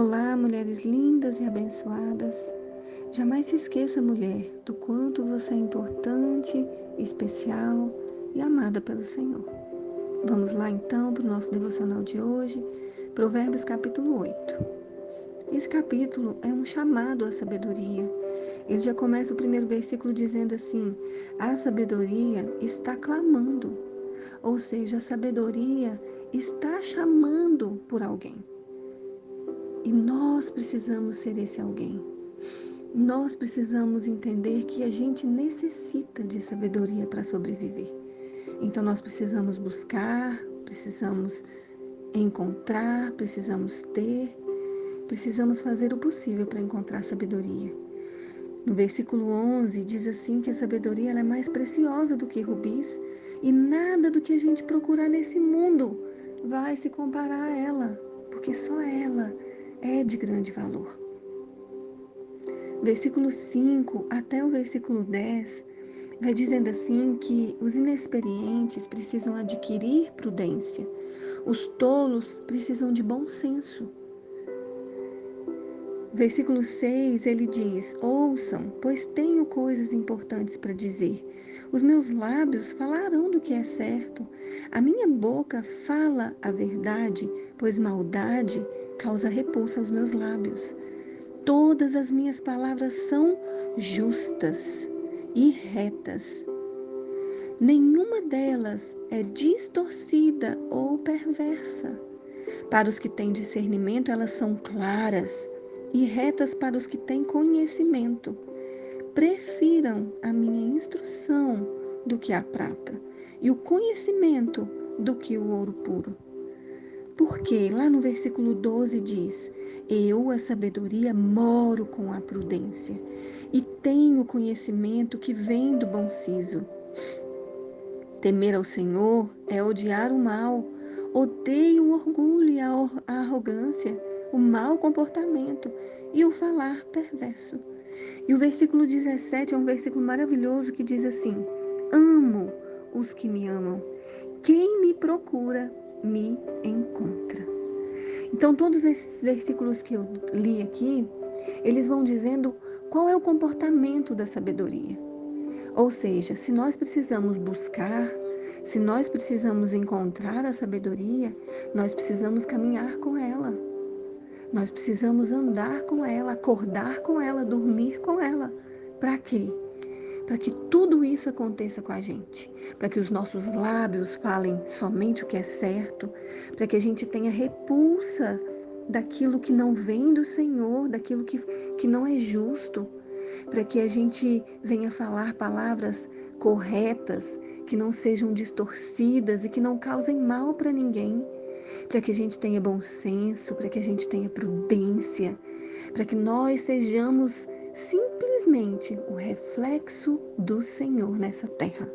Olá, mulheres lindas e abençoadas. Jamais se esqueça, mulher, do quanto você é importante, especial e amada pelo Senhor. Vamos lá então para o nosso devocional de hoje, Provérbios capítulo 8. Esse capítulo é um chamado à sabedoria. Ele já começa o primeiro versículo dizendo assim: a sabedoria está clamando, ou seja, a sabedoria está chamando por alguém. E nós precisamos ser esse alguém. Nós precisamos entender que a gente necessita de sabedoria para sobreviver. Então nós precisamos buscar, precisamos encontrar, precisamos fazer o possível para encontrar sabedoria. No versículo 11 diz assim que a sabedoria ela é mais preciosa do que rubis e nada do que a gente procurar nesse mundo vai se comparar a ela, porque só ela é de grande valor. Versículo 5 até o versículo 10 vai dizendo assim que os inexperientes precisam adquirir prudência, os tolos precisam de bom senso. Versículo 6 ele diz: ouçam, pois tenho coisas importantes para dizer. Os meus lábios falarão do que é certo. A minha boca fala a verdade, pois maldade causa repulsa aos meus lábios. Todas as minhas palavras são justas e retas. Nenhuma delas é distorcida ou perversa. Para os que têm discernimento, elas são claras e retas para os que têm conhecimento. Prefiram a minha instrução do que a prata e o conhecimento do que o ouro puro. Porque lá no versículo 12 diz: eu, a sabedoria, moro com a prudência e tenho o conhecimento que vem do bom siso. Temer ao Senhor é odiar o mal. Odeio o orgulho e a arrogância, o mau comportamento e o falar perverso. E o versículo 17 é um versículo maravilhoso que diz assim: amo os que me amam. Quem me procura, me encontra. Então, todos esses versículos que eu li aqui, eles vão dizendo qual é o comportamento da sabedoria. Ou seja, se nós precisamos buscar, se nós precisamos encontrar a sabedoria, nós precisamos caminhar com ela. Nós precisamos andar com ela, acordar com ela, dormir com ela. Para quê? Para que tudo isso aconteça com a gente, para que os nossos lábios falem somente o que é certo, para que a gente tenha repulsa daquilo que não vem do Senhor, daquilo que não é justo, para que a gente venha falar palavras corretas, que não sejam distorcidas e que não causem mal para ninguém, para que a gente tenha bom senso, para que a gente tenha prudência, para que nós sejamos simplesmente o reflexo do Senhor nessa terra.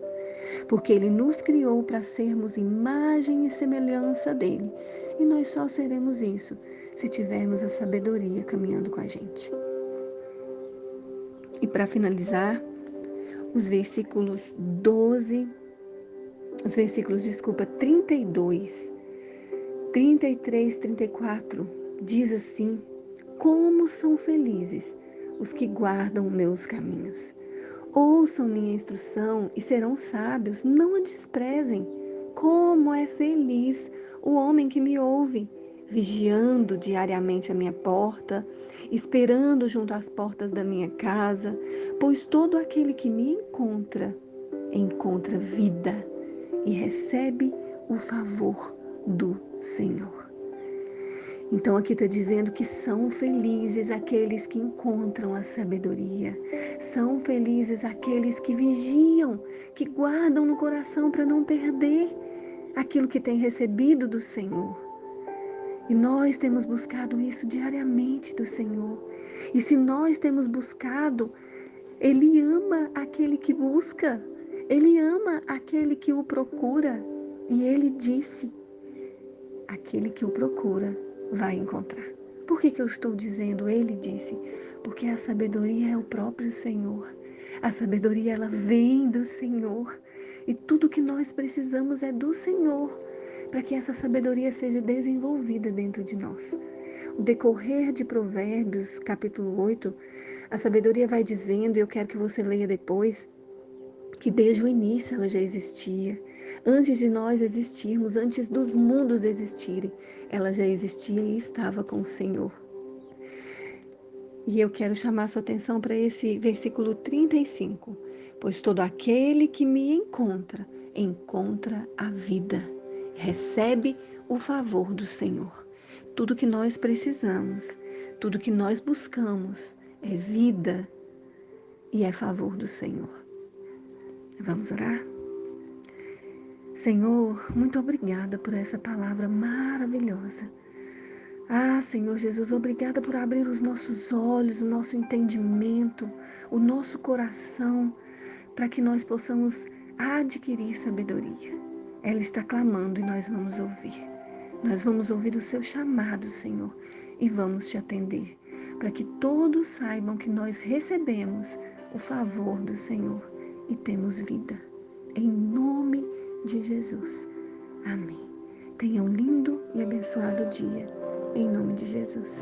Porque Ele nos criou para sermos imagem e semelhança dEle. E nós só seremos isso se tivermos a sabedoria caminhando com a gente. E para finalizar, os versículos 32, 33, 34, diz assim: como são felizes os que guardam meus caminhos. Ouçam minha instrução e serão sábios, não a desprezem. Como é feliz o homem que me ouve, vigiando diariamente a minha porta, esperando junto às portas da minha casa, pois todo aquele que me encontra vida e recebe o favor do Senhor. Então aqui está dizendo que são felizes aqueles que encontram a sabedoria, são felizes aqueles que vigiam, que guardam no coração para não perder aquilo que tem recebido do Senhor. E nós temos buscado isso diariamente do Senhor. E se nós temos buscado, Ele ama aquele que busca, Ele ama aquele que o procura. E Ele disse: aquele que o procura vai encontrar. Por que eu estou dizendo Ele disse? Porque a sabedoria é o próprio Senhor. A sabedoria ela vem do Senhor. E tudo que nós precisamos é do Senhor para que essa sabedoria seja desenvolvida dentro de nós. decorrer de Provérbios, capítulo 8, a sabedoria vai dizendo, e eu quero que você leia depois, que desde o início ela já existia. Antes de nós existirmos, antes dos mundos existirem, ela já existia e estava com o Senhor. E eu quero chamar sua atenção para esse versículo 35. Pois todo aquele que me encontra, encontra a vida, recebe o favor do Senhor. Tudo que nós precisamos, tudo que nós buscamos é vida e é favor do Senhor. Vamos orar? Senhor, muito obrigada por essa palavra maravilhosa. Ah, Senhor Jesus, obrigada por abrir os nossos olhos, o nosso entendimento, o nosso coração, para que nós possamos adquirir sabedoria. Ela está clamando e nós vamos ouvir. Nós vamos ouvir o seu chamado, Senhor, e vamos te atender, para que todos saibam que nós recebemos o favor do Senhor e temos vida. Em nome de Jesus. Amém. Tenha um lindo e abençoado dia. Em nome de Jesus.